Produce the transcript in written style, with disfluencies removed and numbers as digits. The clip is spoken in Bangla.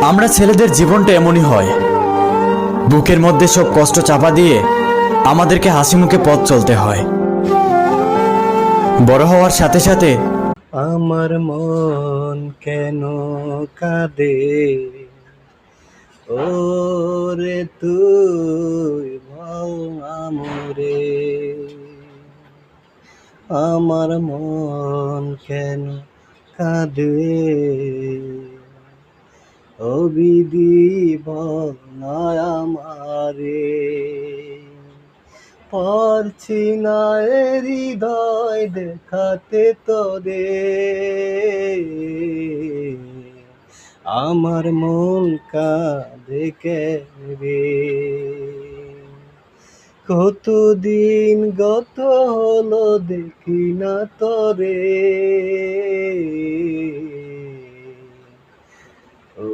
আমরা ছেলেদের জীবনটা এমনই হয়, বুকের মধ্যে সব কষ্ট চাপা দিয়ে আমাদেরকে হাসি মুখে পথ চলতে হয়। বড় হওয়ার সাথে সাথে আমার মন কেন কাঁদে, ওরে তুই বল আমরে। আমার মন কেন কাঁদে, ও বিধি বল না আমারে। পারছি না এ হৃদয় দেখাতে তোরে, আমার মন কাঁদে রে। কতদিন গত হলো দেখি না তোরে, ও